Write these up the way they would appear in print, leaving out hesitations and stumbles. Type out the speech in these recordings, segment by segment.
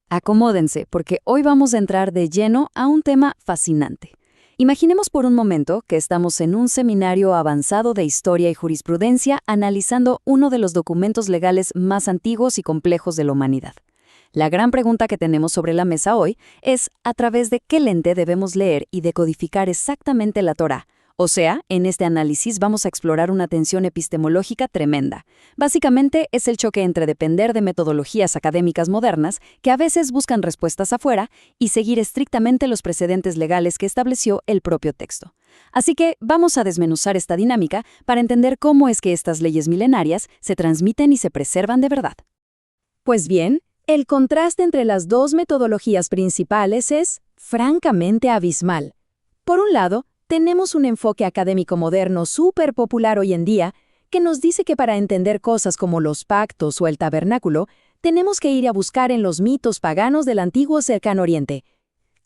Acomódense, porque hoy vamos a entrar de lleno a un tema fascinante. Imaginemos por un momento que estamos en un seminario avanzado de historia y jurisprudencia analizando uno de los documentos legales más antiguos y complejos de la humanidad. La gran pregunta que tenemos sobre la mesa hoy es a través de qué lente debemos leer y decodificar exactamente la Torá. O sea, en este análisis vamos a explorar una tensión epistemológica tremenda. Básicamente es el choque entre depender de metodologías académicas modernas que a veces buscan respuestas afuera y seguir estrictamente los precedentes legales que estableció el propio texto. Así que vamos a desmenuzar esta dinámica para entender cómo es que estas leyes milenarias se transmiten y se preservan de verdad. Pues bien, el contraste entre las dos metodologías principales es francamente abismal. Por un lado, tenemos un enfoque académico moderno súper popular hoy en día que nos dice que para entender cosas como los pactos o el tabernáculo, tenemos que ir a buscar en los mitos paganos del antiguo Cercano Oriente.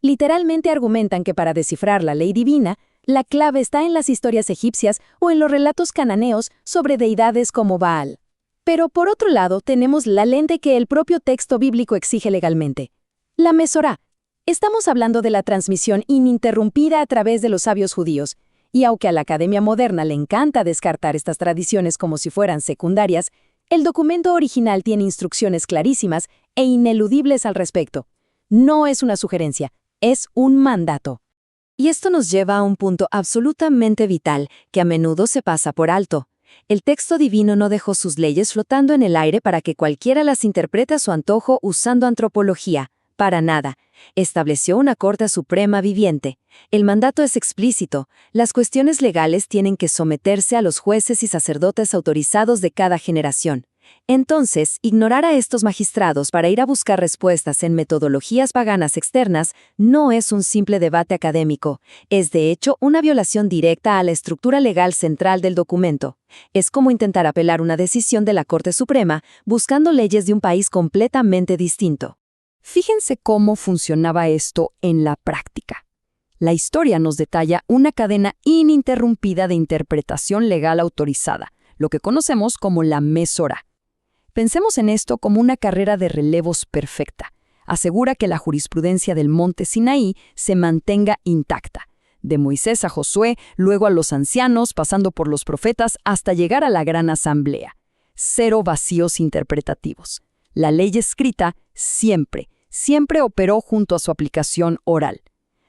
Literalmente argumentan que para descifrar la ley divina, la clave está en las historias egipcias o en los relatos cananeos sobre deidades como Baal. Pero por otro lado, tenemos la lente que el propio texto bíblico exige legalmente: la Mesorá. Estamos hablando de la transmisión ininterrumpida a través de los sabios judíos, y aunque a la academia moderna le encanta descartar estas tradiciones como si fueran secundarias, el documento original tiene instrucciones clarísimas e ineludibles al respecto. No es una sugerencia, es un mandato. Y esto nos lleva a un punto absolutamente vital que a menudo se pasa por alto. El texto divino no dejó sus leyes flotando en el aire para que cualquiera las interprete a su antojo usando antropología. Para nada. Estableció una Corte Suprema viviente. El mandato es explícito. Las cuestiones legales tienen que someterse a los jueces y sacerdotes autorizados de cada generación. Entonces, ignorar a estos magistrados para ir a buscar respuestas en metodologías paganas externas no es un simple debate académico. Es de hecho una violación directa a la estructura legal central del documento. Es como intentar apelar una decisión de la Corte Suprema buscando leyes de un país completamente distinto. Fíjense cómo funcionaba esto en la práctica. La historia nos detalla una cadena ininterrumpida de interpretación legal autorizada, lo que conocemos como la Mesorá. Pensemos en esto como una carrera de relevos perfecta. Asegura que la jurisprudencia del monte Sinaí se mantenga intacta. De Moisés a Josué, luego a los ancianos, pasando por los profetas, hasta llegar a la gran asamblea. Cero vacíos interpretativos. La ley escrita siempre operó junto a su aplicación oral.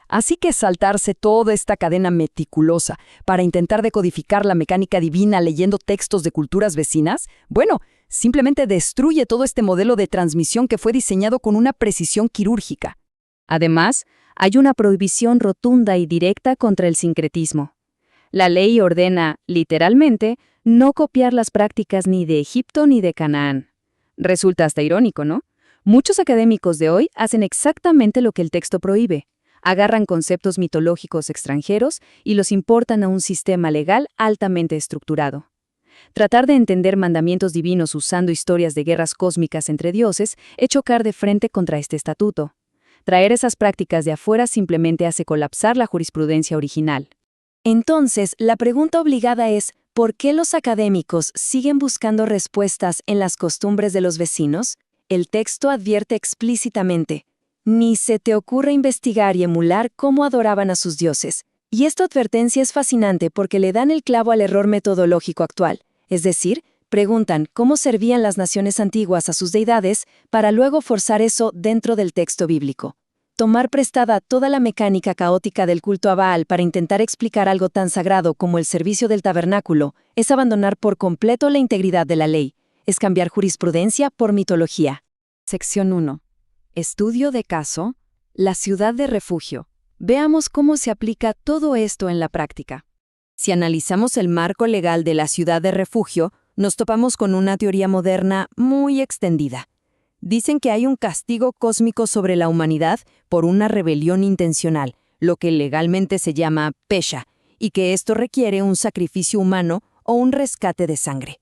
Así que saltarse toda esta cadena meticulosa para intentar decodificar la mecánica divina leyendo textos de culturas vecinas, bueno, simplemente destruye todo este modelo de transmisión que fue diseñado con una precisión quirúrgica. Además, hay una prohibición rotunda y directa contra el sincretismo. La ley ordena, literalmente, no copiar las prácticas ni de Egipto ni de Canaán. Resulta hasta irónico, ¿no? Muchos académicos de hoy hacen exactamente lo que el texto prohíbe. Agarran conceptos mitológicos extranjeros y los importan a un sistema legal altamente estructurado. Tratar de entender mandamientos divinos usando historias de guerras cósmicas entre dioses es chocar de frente contra este estatuto. Traer esas prácticas de afuera simplemente hace colapsar la jurisprudencia original. Entonces, la pregunta obligada es: ¿por qué los académicos siguen buscando respuestas en las costumbres de los vecinos? El texto advierte explícitamente: ni se te ocurre investigar y emular cómo adoraban a sus dioses. Y esta advertencia es fascinante porque le dan el clavo al error metodológico actual. Es decir, preguntan cómo servían las naciones antiguas a sus deidades para luego forzar eso dentro del texto bíblico. Tomar prestada toda la mecánica caótica del culto a Baal para intentar explicar algo tan sagrado como el servicio del tabernáculo es abandonar por completo la integridad de la ley. Es cambiar jurisprudencia por mitología. Sección 1. Estudio de caso. La ciudad de refugio. Veamos cómo se aplica todo esto en la práctica. Si analizamos el marco legal de la ciudad de refugio, nos topamos con una teoría moderna muy extendida. Dicen que hay un castigo cósmico sobre la humanidad por una rebelión intencional, lo que legalmente se llama pesha, y que esto requiere un sacrificio humano o un rescate de sangre.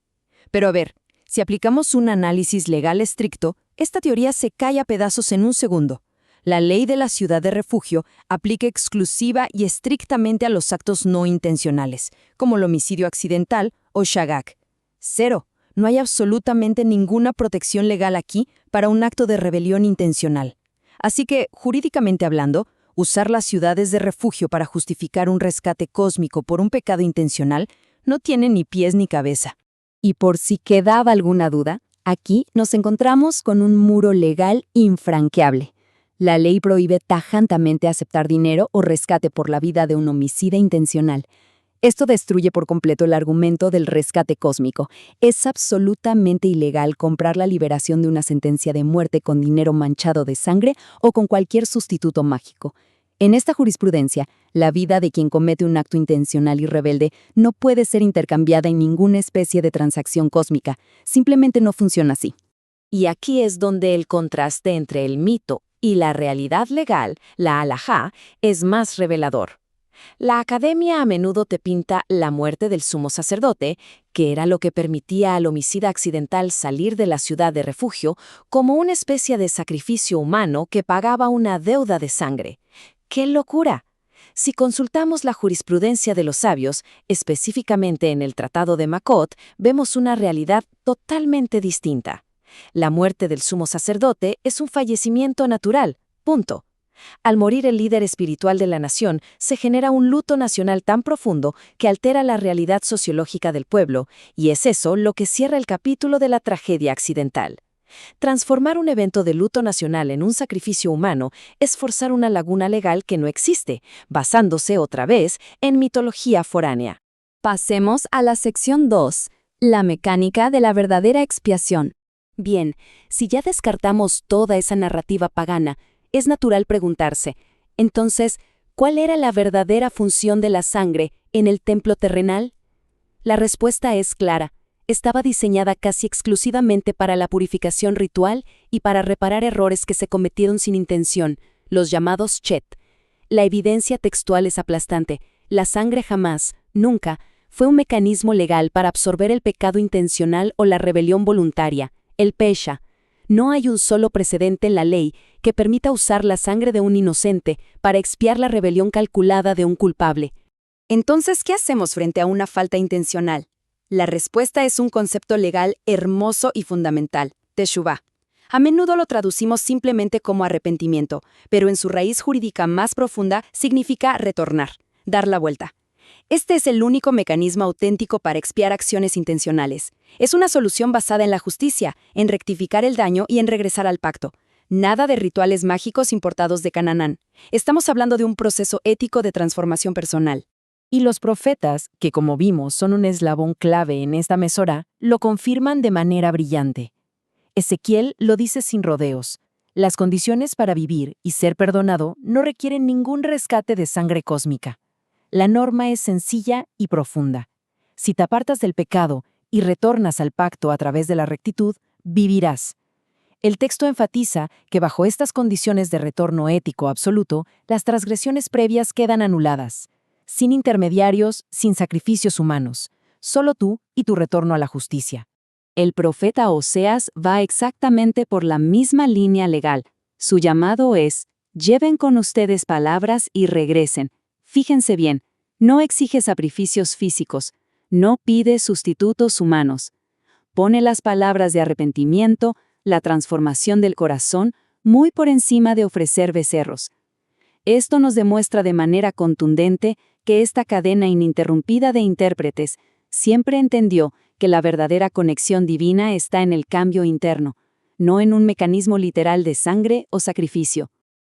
Pero a ver, si aplicamos un análisis legal estricto, esta teoría se cae a pedazos en un segundo. La ley de la ciudad de refugio aplica exclusiva y estrictamente a los actos no intencionales, como el homicidio accidental o shagak. Cero. No hay absolutamente ninguna protección legal aquí para un acto de rebelión intencional. Así que, jurídicamente hablando, usar las ciudades de refugio para justificar un rescate cósmico por un pecado intencional no tiene ni pies ni cabeza. Y por si quedaba alguna duda, aquí nos encontramos con un muro legal infranqueable. La ley prohíbe tajantemente aceptar dinero o rescate por la vida de un homicida intencional. Esto destruye por completo el argumento del rescate cósmico. Es absolutamente ilegal comprar la liberación de una sentencia de muerte con dinero manchado de sangre o con cualquier sustituto mágico. En esta jurisprudencia, la vida de quien comete un acto intencional y rebelde no puede ser intercambiada en ninguna especie de transacción cósmica. Simplemente no funciona así. Y aquí es donde el contraste entre el mito y la realidad legal, la halajá, es más revelador. La academia a menudo te pinta la muerte del sumo sacerdote, que era lo que permitía al homicida accidental salir de la ciudad de refugio, como una especie de sacrificio humano que pagaba una deuda de sangre. ¡Qué locura! Si consultamos la jurisprudencia de los sabios, específicamente en el Tratado de Makot, vemos una realidad totalmente distinta. La muerte del sumo sacerdote es un fallecimiento natural, punto. Al morir el líder espiritual de la nación, se genera un luto nacional tan profundo que altera la realidad sociológica del pueblo, y es eso lo que cierra el capítulo de la tragedia accidental. Transformar un evento de luto nacional en un sacrificio humano es forzar una laguna legal que no existe, basándose otra vez en mitología foránea. Pasemos a la sección 2, la mecánica de la verdadera expiación. Bien, si ya descartamos toda esa narrativa pagana, es natural preguntarse, entonces, ¿cuál era la verdadera función de la sangre en el templo terrenal? La respuesta es clara. Estaba diseñada casi exclusivamente para la purificación ritual y para reparar errores que se cometieron sin intención, los llamados chet. La evidencia textual es aplastante. La sangre jamás, nunca, fue un mecanismo legal para absorber el pecado intencional o la rebelión voluntaria, el pesha. No hay un solo precedente en la ley que permita usar la sangre de un inocente para expiar la rebelión calculada de un culpable. Entonces, ¿qué hacemos frente a una falta intencional? La respuesta es un concepto legal hermoso y fundamental, teshuvá. A menudo lo traducimos simplemente como arrepentimiento, pero en su raíz jurídica más profunda significa retornar, dar la vuelta. Este es el único mecanismo auténtico para expiar acciones intencionales. Es una solución basada en la justicia, en rectificar el daño y en regresar al pacto. Nada de rituales mágicos importados de Canaán. Estamos hablando de un proceso ético de transformación personal. Y los profetas, que como vimos son un eslabón clave en esta mesora, lo confirman de manera brillante. Ezequiel lo dice sin rodeos. Las condiciones para vivir y ser perdonado no requieren ningún rescate de sangre cósmica. La norma es sencilla y profunda. Si te apartas del pecado y retornas al pacto a través de la rectitud, vivirás. El texto enfatiza que bajo estas condiciones de retorno ético absoluto, las transgresiones previas quedan anuladas. Sin intermediarios, sin sacrificios humanos, solo tú y tu retorno a la justicia. El profeta Oseas va exactamente por la misma línea legal. Su llamado es, lleven con ustedes palabras y regresen. Fíjense bien, no exige sacrificios físicos, no pide sustitutos humanos. Pone las palabras de arrepentimiento, la transformación del corazón, muy por encima de ofrecer becerros. Esto nos demuestra de manera contundente que esta cadena ininterrumpida de intérpretes siempre entendió que la verdadera conexión divina está en el cambio interno, no en un mecanismo literal de sangre o sacrificio.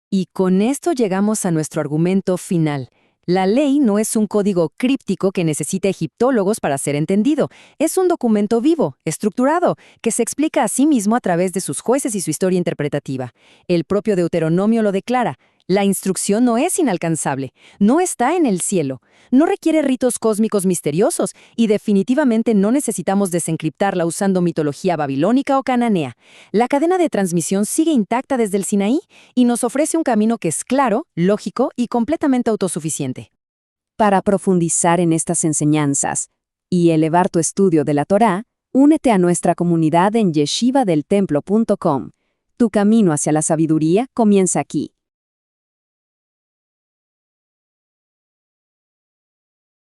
Y con esto llegamos a nuestro argumento final. La ley no es un código críptico que necesita egiptólogos para ser entendido. Es un documento vivo, estructurado, que se explica a sí mismo a través de sus jueces y su historia interpretativa. El propio Deuteronomio lo declara. La instrucción no es inalcanzable, no está en el cielo, no requiere ritos cósmicos misteriosos y definitivamente no necesitamos desencriptarla usando mitología babilónica o cananea. La cadena de transmisión sigue intacta desde el Sinaí y nos ofrece un camino que es claro, lógico y completamente autosuficiente. Para profundizar en estas enseñanzas y elevar tu estudio de la Torá, únete a nuestra comunidad en yeshivadeltemplo.com. Tu camino hacia la sabiduría comienza aquí.